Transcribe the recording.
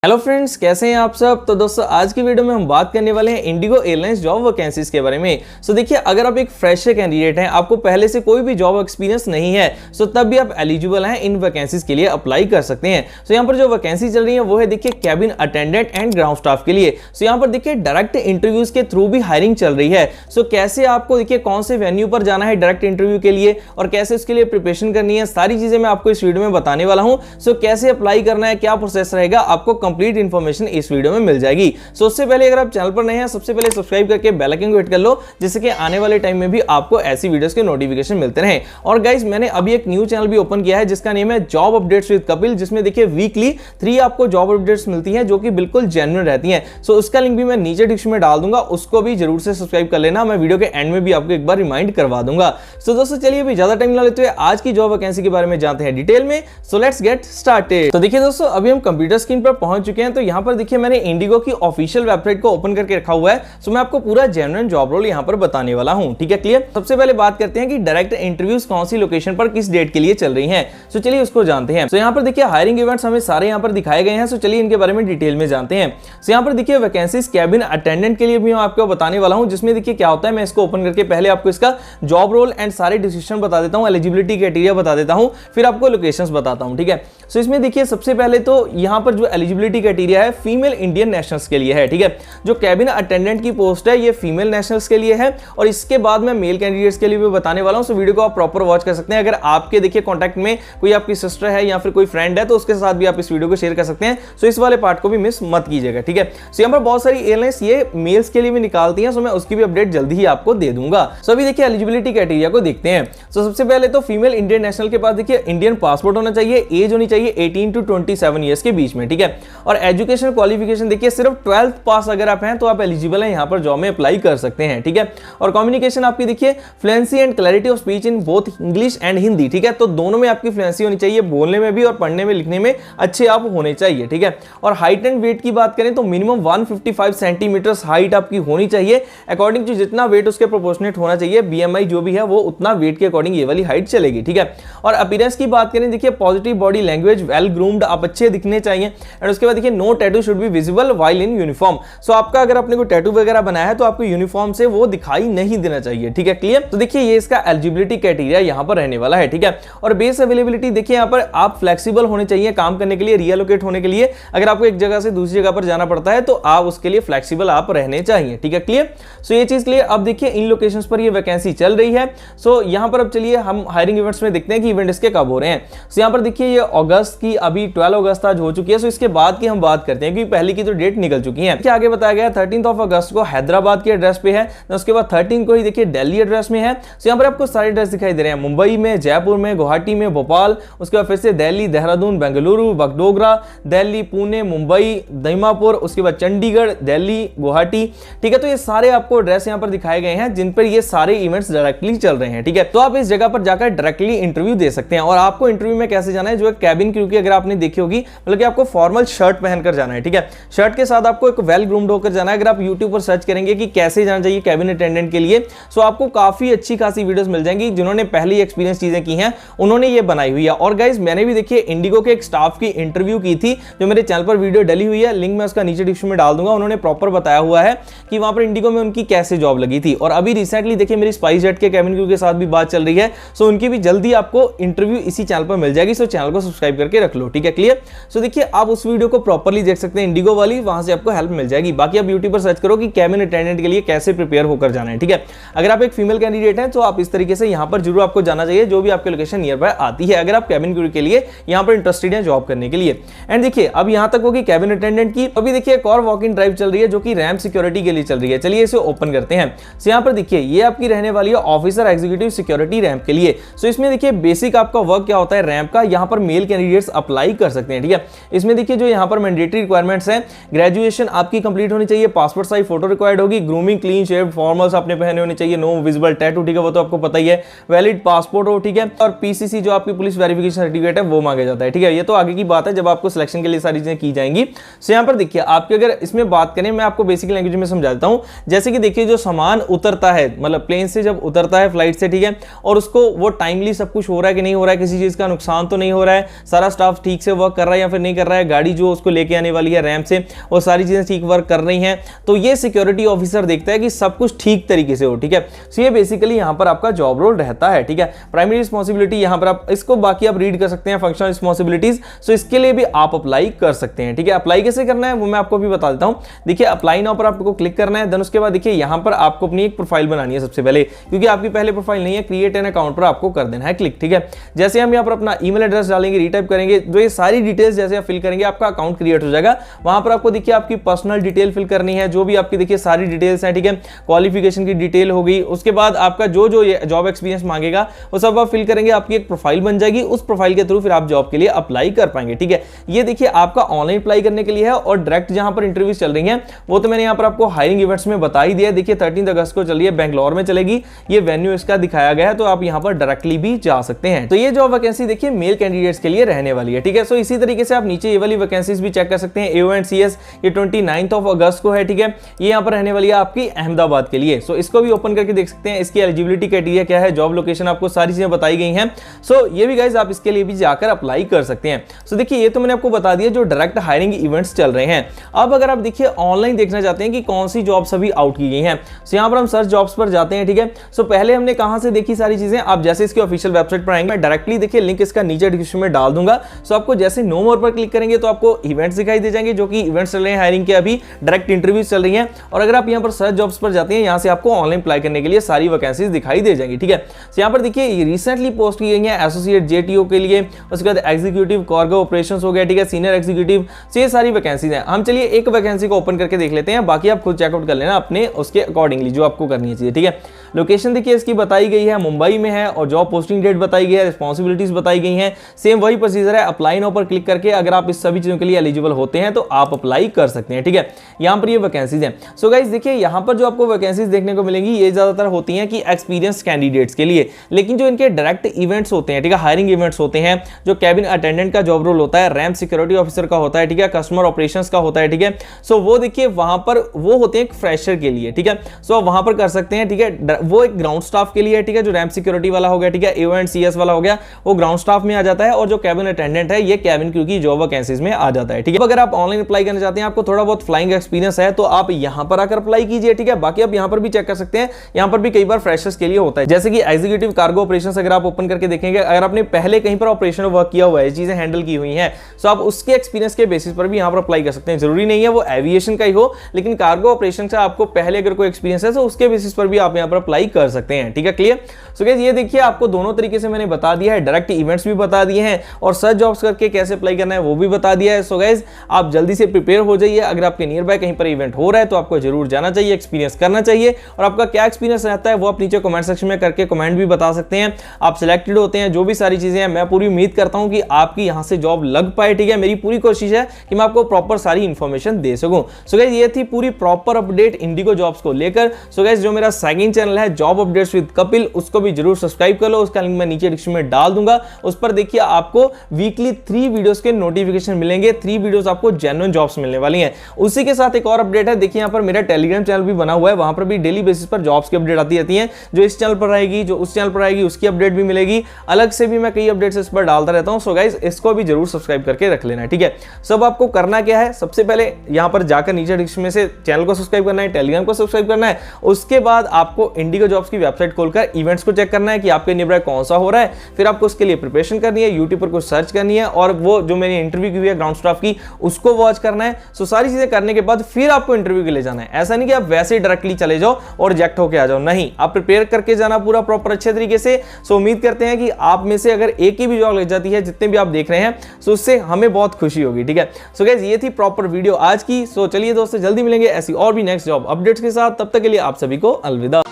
Hello friends, कैसे हैं आप सब। तो दोस्तों आज की वीडियो में हम बात करने वाले हैं इंडिगो एयरलाइंस जॉब वैकेंसीज के बारे में। सो देखिए, अगर आप एक फ्रेशर कैंडिडेट हैं, आपको पहले से कोई भी जॉब एक्सपीरियंस नहीं है, सो तब भी आप एलिजिबल हैं, इन वैकेंसीज के लिए अप्लाई कर सकते हैं। सो यहाँ पर जो वैकेंसी चल रही है वो है देखिए cabin attendant and ground staff के लिए। सो यहाँ पर देखिए डायरेक्ट इंटरव्यूज के थ्रू भी हायरिंग चल रही है। सो कैसे आपको देखिए कौन से वेन्यू पर जाना है डायरेक्ट इंटरव्यू के लिए और कैसे उसके लिए प्रिपरेशन करनी है, सारी चीजें मैं आपको इस वीडियो में बताने वाला हूँ। सो कैसे अप्लाई करना है, क्या प्रोसेस रहेगा, आपको कंप्लीट इन्फॉर्मेशन इस वीडियो में मिल जाएगी। सो उससे पहले अगर आप चैनल पर नए हैं, सबसे पहले सब्सक्राइब करके बेल आइकन को हिट कर लो, जिससे कि आने वाले टाइम में भी आपको ऐसी वीडियोस के नोटिफिकेशन मिलते रहें। और गाइस, मैंने अभी एक न्यू चैनल भी ओपन किया है जिसका नेम है जॉब अपडेट्स विद कपिल, जिसमें देखिए वीकली 3 आपको जॉब अपडेट्स मिलती हैं जो कि बिल्कुल जेन्युइन रहती हैं। सो उसका लिंक भी मैं नीचे डिस्क्रिप्शन में डाल दूंगा, उसको भी जरूर से सब्सक्राइब कर लेना। मैं वीडियो के एंड में भी आपको एक बार रिमाइंड करवा दूंगा। सो दोस्तों चलिए अभी ज्यादा टाइम ना लेते हुए आज की जॉब वैकेंसी के बारे में जानते हैं डिटेल में। So let's get started. तो देखिए दोस्तों, अभी हम कंप्यूटर स्क्रीन पर पहुंच चुके हैं। तो यहाँ पर देखिए मैंने इंडिगो की ऑफिशियल वेबसाइट को ओपन करके रखा हुआ है। सो मैं आपको पूरा जेन्युइन जॉब रोल यहां पर बताने वाला हूं। ठीक है, क्लियर। सबसे पहले बात करते हैं कि डायरेक्ट इंटरव्यूज कौन सी लोकेशन पर किस डेट के लिए चल रही हैं। सो चलिए उसको जानते हैं। सो यहां पर देखिए हायरिंग इवेंट्स हमें सारे यहां पर दिखाए गए हैं। सो चलिए इनके बारे में डिटेल में जानते हैं। सो यहां पर देखिए वैकेंसीज कैबिन अटेंडेंट के लिए भी मैं आपको बताने वाला हूं, जिसमें देखिए क्या होता है। मैं इसको ओपन करके पहले आपको इसका जॉब रोल एंड सारे डिस्क्रिप्शन बता देता हूं, एलिजिबिलिटी क्राइटेरिया बता देता हूं, फिर आपको लोकेशंस बताता हूं। ठीक है। सो इसमें देखिए सबसे पहले तो यहां पर जो एलिजिबिलिटी क्राइटेरिया है फीमेल इंडियन नेशनल्स के लिए है। ठीक है, जो कैबिन अटेंडेंट की पोस्ट है ये फीमेल नेशनल्स के लिए है, और इसके बाद मैं मेल कैंडिडेट्स के लिए भी बताने वाला हूं। सो वीडियो को आप प्रॉपर वॉच कर सकते हैं। अगर आपके देखिए कॉन्टैक्ट में कोई आपकी सिस्टर है या फिर कोई फ्रेंड है तो उसके साथ भी आप इस वीडियो को शेयर कर सकते हैं। सो इस वाले पार्ट को भी मिस मत कीजिएगा। ठीक है। सो यहाँ पर बहुत सारी एयरलाइंस ये मेल्स के लिए भी निकालती हैं। सो मैं उसकी भी अपडेट जल्दी ही आपको दे दूंगा। सो अभी देखिए एलिजिबिलिटी क्राइटेरिया को देखते हैं। सो सबसे पहले तो फीमेल इंडियन नेशनल के पास देखिए इंडियन पासपोर्ट होना चाहिए, एज होनी चाहिए 18 to 27 ईयर्स के बीच में। ठीक है, और एजुकेशन क्वालिफिकेशन देखिए सिर्फ 12th पास अगर आप हैं तो आप एलिजिबल हैं, यहां पर जॉब में अप्लाई कर सकते हैं। ठीक है, और कम्युनिकेशन आपकी देखिए fluency and clarity of speech in both English and Hindi. ठीक है, तो दोनों में आपकी फ्लुएंसी होनी चाहिए, बोलने में भी और पढ़ने में लिखने में अच्छे आप होने चाहिए। ठीक है, और हाइट एंड वेट की बात करें तो मिनिमम 155 सेंटीमीटर हाइट आपकी होनी चाहिए। अकॉर्डिंग टू जितना वेट उसके प्रोपोर्शनेट होना चाहिए, बीएमआई जो भी है वो उतना वेट के अकॉर्डिंग ये वाली हाइट चलेगी। ठीक है, और अपीयरेंस की बात करें देखिए positive body language, well groomed, आप अच्छे दिखने चाहिए। एंड उसके बाद देखिए no tattoo should be visible while in uniform. So आपका अगर अपने को टैटू वगैरह बनाया है तो आपको यूनिफॉर्म से वो दिखाई नहीं देना चाहिए। ठीक है, क्लियर। तो देखिए ये इसका एलिजिबिलिटी क्राइटेरिया यहां पर रहने वाला है। ठीक है, और बेस अवेलेबिलिटी देखिए यहां पर आप फ्लेक्सिबल होने चाहिए काम करने के लिए, रिएलोकेट होने के लिए। अगर आपको एक जगह से दूसरी जगह पर जाना पड़ता है तो आप उसके लिए फ्लेक्सिबल आप रहने चाहिए। ठीक है, क्लियर। सो ये चीज क्लियर। अब देखिए इन लोकेशंस पर ये वैकेंसी चल रही है। सो यहां पर अब चलिए हम हायरिंग इवेंट्स में देखते हैं कि इवेंट इसके कब हो रहे हैं। सो यहां पर देखिए ये अगस्त की अभी 12 अगस्त आज हो चुकी है। सो इसके बाद की हम बात करते हैं कि पहले की तो डेट निकल चुकी है। आगे बताया गया 13 अगस्त को हैदराबाद के एड्रेस पे है, उसके बाद 13 को ही देखिए दिल्ली एड्रेस में है। सो यहाँ पर आपको सारे एड्रेस दिखाई दे रहे हैं, मुंबई में, जयपुर में, गुवाहाटी में, भोपाल, उसके बाद फिर से दिल्ली, देहरादून, बेंगलुरु, बगडोगरा, दिल्ली, पुणे, मुंबई, दीमापुर, उसके बाद चंडीगढ़, दिल्ली, गुवाहाटी। ठीक है, तो ये सारे आपको एड्रेस यहाँ पर दिखाए गए हैं जिन पर ये सारे इवेंट्स डायरेक्टली चल रहे हैं। ठीक है, तो आप इस जगह पर जाकर डायरेक्टली इंटरव्यू दे सकते हैं। और आपको इंटरव्यू में कैसे जाना है, जो कैबिन क्रू की अगर आपने देखी होगी, मतलब कि आपको फॉर्मल शर्ट पहनकर जाना है। ठीक है, शर्ट के साथ आपको एक वेल ग्रूम्ड होकर जाना है। अगर आप YouTube पर सर्च करेंगे कि कैसे जाना चाहिए कैबिन अटेंडेंट के लिए, सो आपको काफी अच्छी खासी वीडियोस मिल जाएंगी। जिन्होंने पहले ही एक्सपीरियंस चीजें की हैं उन्होंने ये बनाई हुई है। और गाइस मैंने भी देखिए इंडिगो के एक स्टाफ की इंटरव्यू की थी, जो मेरे चैनल पर वीडियो डली हुई है, लिंक मैं उसका नीचे डिस्क्रिप्शन में डाल दूंगा। उन्होंने प्रॉपर बताया हुआ है कि वहां पर इंडिगो में उनकी कैसे जॉब लगी थी। और अभी रिसेंटली देखिए मेरी स्पाइस जेट के कैबिन क्रू के साथ भी बात चल रही है। सो उनकी भी जल्दी आपको इंटरव्यू इसी चैनल पर मिल जाएगी। सो चैनल को सब्सक्राइब करके रख लो। ठीक है, क्लियर। सो देखिए आप उस वीडियो को प्रॉपरली देख सकते हैं, इंडिगो वाली, वहां से आपको हेल्प मिल जाएगी। बाकी आप यूट्यूब पर सर्च करो कि कैबिन अटेंडेंट के लिए कैसे प्रिपेयर होकर जाना है। ठीक है, अगर आप एक फीमेल कैंडिडेट हैं तो आप इस तरीके से यहां पर जरूर आपको जाना चाहिए, जो भी आपके लोकेशन नियर बाय आती है, अगर आप कैबिन क्रू के लिए यहां पर इंटरेस्टेड हैं जॉब करने के लिए। एंड देखिए अब यहां तक होगी कैबिन अटेंडेंट की। अभी देखिए एक और वॉक इन ड्राइव चल रही है जो कि रैंप सिक्योरिटी के लिए चल रही है। चलिए इसे ओपन करते हैं। सो यहां पर देखिए ये आपकी रहने वाली है ऑफिसर एग्जीक्यूटिव सिक्योरिटी रैंप के लिए। सो इसमें देखिए बेसिक आपका वर्क क्या होता है रैंप का, यहां पर मेल कैंडिडेट्स अप्लाई कर सकते हैं। ठीक है, इसमें देखिए जो यहां पर मैंडेटरी रिक्वायरमेंट्स हैं, ग्रेजुएशन आपकी कंप्लीट होनी चाहिए, पासपोर्ट साइज फोटो रिक्वायर्ड होगी, ग्रूमिंग क्लीन शेव फॉर्मल्स आपने पहने होने चाहिए, नो विजिबल टैटू। ठीक है, वो तो आपको पता ही है, वैलिड पासपोर्ट हो। ठीक है, और पीसीसी जो आपकी पुलिस वेरिफिकेशन सर्टिफिकेट है वो मांगा जाता है। ठीक है, ये तो आगे की बात है जब आपको सिलेक्शन के लिए सारी चीजें की जाएंगी। सो यहां पर देखिए आपके अगर इसमें बात करें, मैं आपको बेसिक लैंग्वेज में समझा देता हूं। जैसे कि देखिए जो सामान उतरता है, मतलब प्लेन से जब उतरता है फ्लाइट से, ठीक है, और उसको वो टाइमली सब कुछ हो रहा है कि नहीं हो रहा है, किसी चीज का नुकसान तो नहीं हो रहा है, सारा स्टाफ ठीक से वर्क कर रहा है या फिर नहीं कर रहा है, गाड़ी जो उसको लेके आने वाली है रैम से, वो सारी चीजें ठीक वर्क कर रही हैं, तो ये सिक्योरिटी ऑफिसर देखता है कि सब कुछ ठीक तरीके से हो, ठीक है। सो ये बेसिकली यहाँ पर आपका जॉब रोल रहता है, ठीक है। प्राइमरी रिस्पॉन्सिबिलिटी यहाँ पर आप इसको बाकी आप रीड कर सकते हैं, फंक्शनल रिस्पॉन्सिबिलिटीज, सो इसके लिए भी आप अप्लाई कर सकते हैं, ठीक है। अप्लाई कैसे करना है वो मैं आपको भी बता देता हूं। देखिए अप्लाई नाउ पर आपको क्लिक करना है, देन उसके बाद देखिए यहाँ पर आपको अपनी एक प्रोफाइल बनानी है सबसे पहले, क्योंकि आपकी पहले प्रोफाइल नहीं है, क्रिएट एन अकाउंट पर आपको कर देना है क्लिक, ठीक है। जैसे हम यहाँ पर अपना ईमेल एड्रेस डालेंगे, रीटाइप करेंगे, तो ये सारी डिटेल्स जैसे आप फिल करेंगे आपका अकाउंट क्रिएट हो जाएगा। वहां पर आपको देखिए आपकी पर्सनल डिटेल फिल करनी है, जो भी आपकी देखिए सारी डिटेल्स हैं, ठीक है। क्वालिफिकेशन की डिटेल होगी, उसके बाद आपका जो जो जॉब एक्सपीरियंस मांगेगा वो सब आप फिल करेंगे, आपकी एक प्रोफाइल बन जाएगी, उस प्रोफाइल के थ्रू फिर आप जॉब के लिए अप्लाई कर पाएंगे, ठीक है। ये देखिए आपका ऑनलाइन अप्लाई करने के लिए है, और डायरेक्ट जहां पर इंटरव्यूज चल रही हैं वो तो मैंने यहां पर आपको हायरिंग इवेंट्स में बता ही दिया। देखिए 13 अगस्त को चल रही है, बेंगलोर में चलेगी, ये वेन्यू इसका दिखाया गया है, तो आप यहां पर डायरेक्टली भी जा सकते हैं। तो ये जॉब वैकेंसी देखिए मेल कैंडिडेट्स के लिए रहने वाली है, ठीक है। सो इसी तरीके से आप नीचे ये वाली वैकेंसीज भी चेक कर सकते हैं। AO एंड CS ये 29 अगस्त को है, ठीक है। ये यहां पर रहने वाली है आपकी अहमदाबाद के लिए। सो इसको भी ओपन करके देख सकते हैं, इसकी एलिजिबिलिटी क्राइटेरिया क्या है, जॉब लोकेशन आपको सारी चीजें बताई गई हैं। सो ये भी गाइस आप इसके लिए भी जाकर अप्लाई कर सकते हैं। सो देखिए ये तो मैंने आपको बता दिया जो डायरेक्ट हायरिंग इवेंट्स चल रहे हैं। अब अगर आप देखिए ऑनलाइन देखना चाहते हैं कि कौन सी जॉब्स अभी आउट की गई हैं, सो यहां पर हम सर्च जॉब्स पर जाते हैं, ठीक है। सो पहले हमने कहां से देखी सारी चीजें, आप जैसे इसकी ऑफिशियल वेबसाइट पर आएंगे, मैं डायरेक्टली देखिए लिंक इसका नीचे डिस्क्रिप्शन में डाल दूंगा। सो आपको जैसे नो मोर पर क्लिक करेंगे तो आपको इवेंट्स दिखाई दे जाएंगे, जो कि इवेंट्स चल रहे हैं हायरिंग के, अभी डायरेक्ट इंटरव्यूज चल रही हैं। और अगर आप यहां पर सर्च जॉब्स पर जाते हैं, यहां से आपको ऑनलाइन अप्लाई करने के लिए सारी वैकेंसीज दिखाई दे जाएंगी, ठीक है। सो यहां पर देखिए रिसेंटली पोस्ट की गई है एसोसिएट JTO के लिए, उसके बाद एग्जीक्यूटिव कार्गो ऑपरेशंस हो गया, ठीक है, सीनियर एग्जीक्यूटिव, ये सारी वैकेंसीज हैं। हम चलिए एक वैकेंसी को ओपन करके देख लेते हैं, बाकी आप खुद चेकआउट कर लेना अपने उसके अकॉर्डिंगली जो आपको करनी चाहिए, ठीक है। लोकेशन देखिए इसकी बताई गई है, मुंबई में है, और जॉब पोस्टिंग डेट बताई गई है, रिस्पॉन्सिबिलिटीज बताई गई हैं, सेम वही प्रोसीजर है। अप्लाई नाउ पर क्लिक करके अगर आप इस सभी चीजों के लिए एलिजिबल होते हैं तो आप अप्लाई कर सकते हैं, ठीक है। यहाँ पर ये वैकेंसीज हैं। सो गाइस देखिए यहाँ पर जो आपको वैकेंसीज देखने को मिलेंगी ये ज्यादातर होती हैं कि एक्सपीरियंस कैंडिडेट्स के लिए, लेकिन जो इनके डायरेक्ट इवेंट्स होते हैं, ठीक है, हायरिंग इवेंट्स होते हैं, जो कैबिन अटेंडेंट का जॉब रोल होता है, रैम सिक्योरिटी ऑफिसर का होता है, ठीक है, कस्टमर ऑपरेशंस का होता है, ठीक है। सो वो देखिए वहां पर वो होते हैं फ्रेशर के लिए, ठीक है। सो वहां पर कर सकते हैं, ठीक है। वो एक ग्राउंड स्टाफ के लिए, ठीक है, जो रैम सिक्योरिटी वाला हो गया, ठीक है, AO एंड CS वाला हो गया, वो ग्राउंड स्टाफ में आ जाता है, और जो कैबिन अटेंडेंट है ये कैबिन क्रू की जॉब वैकेंसीज में आ जाता है, ठीक है। अगर आप ऑनलाइन अप्लाई करना चाहते हैं, आपको थोड़ा बहुत फ्लाइंग एक्सपीरियंस है, तो आप यहां पर आकर अप्लाई कीजिए, ठीक है। बाकी आप यहां पर भी चेक कर सकते हैं, यहां पर भी कई बार फ्रेशर्स के लिए होता है, जैसे कि एग्जीक्यूटिव कार्गो ऑपरेशंस अगर आप ओपन करके देखेंगे, अगर आपने पहले कहीं पर ऑपरेशन वर्क किया हुआ है, चीजें हैंडल की हुई हैं, सो आप उसके एक्सपीरियंस के बेसिस पर भी यहां पर अप्लाई कर सकते हैं। जरूरी नहीं है वो एविएशन का ही हो, लेकिन कार्गो ऑपरेशन से आपको पहले अगर कोई एक्सपीरियंस है तो उसके बेसिस पर भी आप यहां पर अप्लाई कर सकते हैं, ठीक है, क्लियर। सो गाइस ये देखिए आपको दोनों तरीके से मैंने बता दिया है, डायरेक्ट इवेंट्स भी बता दिए हैं, और सर्च जॉब्स करके कैसे अप्लाई करना है वो भी बता दिया है। सो गाइस आप जल्दी से प्रिपेयर हो जाइए, अगर आपके नियर बाय कहीं पर इवेंट हो रहा है तो आपको जरूर जाना चाहिए, एक्सपीरियंस करना चाहिए, और आपका क्या एक्सपीरियंस रहता है वो आप नीचे कमेंट सेक्शन में करके कमेंट भी बता सकते हैं। आप सिलेक्टेड होते हैं, जो भी सारी चीजें हैं, मैं पूरी उम्मीद करता हूं कि आपकी यहां से जॉब लग पाए, ठीक है। मेरी पूरी कोशिश है कि मैं आपको प्रॉपर सारी इंफॉर्मेशन दे सकूं। सो गाइस ये थी पूरी प्रॉपर अपडेट इंडिगो जॉब्स को लेकर। सो गाइस जो मेरा सेकंड चैनल है जॉब अपडेट्स विद कपिल, उसको भी जरूर सब्सक्राइब कर लो, उसका लिंक मैं नीचे डिस्क्रिप्शन में डाल दूंगा। उस पर देखिए आपको वीकली 3 वीडियोस के नोटिफिकेशन मिलेंगे, 3 वीडियोस आपको जेन्युइन जॉब्स मिलने वाली हैं। उसी के साथ एक और अपडेट है, देखिए यहाँ पर मेरा टेलीग्राम चैनल भी बना हुआ है, वहां पर भी डेली बेसिस पर जॉब्स की अपडेट आती रहती है, जो इस चैनल पर आएगी, जो उस चैनल पर आएगी, उसकी अपडेट भी मिलेगी। अलग से भी मैं कई अपडेट्स इस पर डालता रहता हूं। सो गाइस इसको भी जरूर सब्सक्राइब करके रख लेना है, ठीक है। सब आपको करना क्या है, सबसे पहले यहां पर जाकर नीचे डिस्क्रिप्शन में से चैनल को सब्सक्राइब करना है, टेलीग्राम को सब्सक्राइब करना है। उसके बाद आपको इंडिगो जॉब्स की वेबसाइट खोलकर इवेंट्स को चेक करना है कि आपके नियर बाय कौन सा हो रहा है, फिर आपको उसके लिए प्रिपरेशन करनी है, यूट्यूब पर कुछ सर्च करनी है, और वो जो मैंने इंटरव्यू की हुई है ग्राउंड स्टाफ की उसको वॉच करना है। सो सारी चीजें करने के बाद फिर आपको इंटरव्यू के लिए जाना है। ऐसा नहीं कि आप वैसे ही डायरेक्टली चले जाओ और रिजेक्ट होकर आ जाओ, नहीं, आप प्रिपेयर करके जाना पूरा प्रॉपर अच्छे तरीके से। सो उम्मीद करते हैं कि आप में से अगर एक की भी जॉब लग जाती है, जितने भी आप देख रहे हैं, सो उससे हमें बहुत खुशी होगी, ठीक है। सो गाइस ये थी प्रॉपर वीडियो आज की। सो चलिए दोस्तों जल्दी मिलेंगे ऐसी और भी नेक्स्ट जॉब अपडेट्स के साथ, तब तक के लिए आप सभी को अलविदा।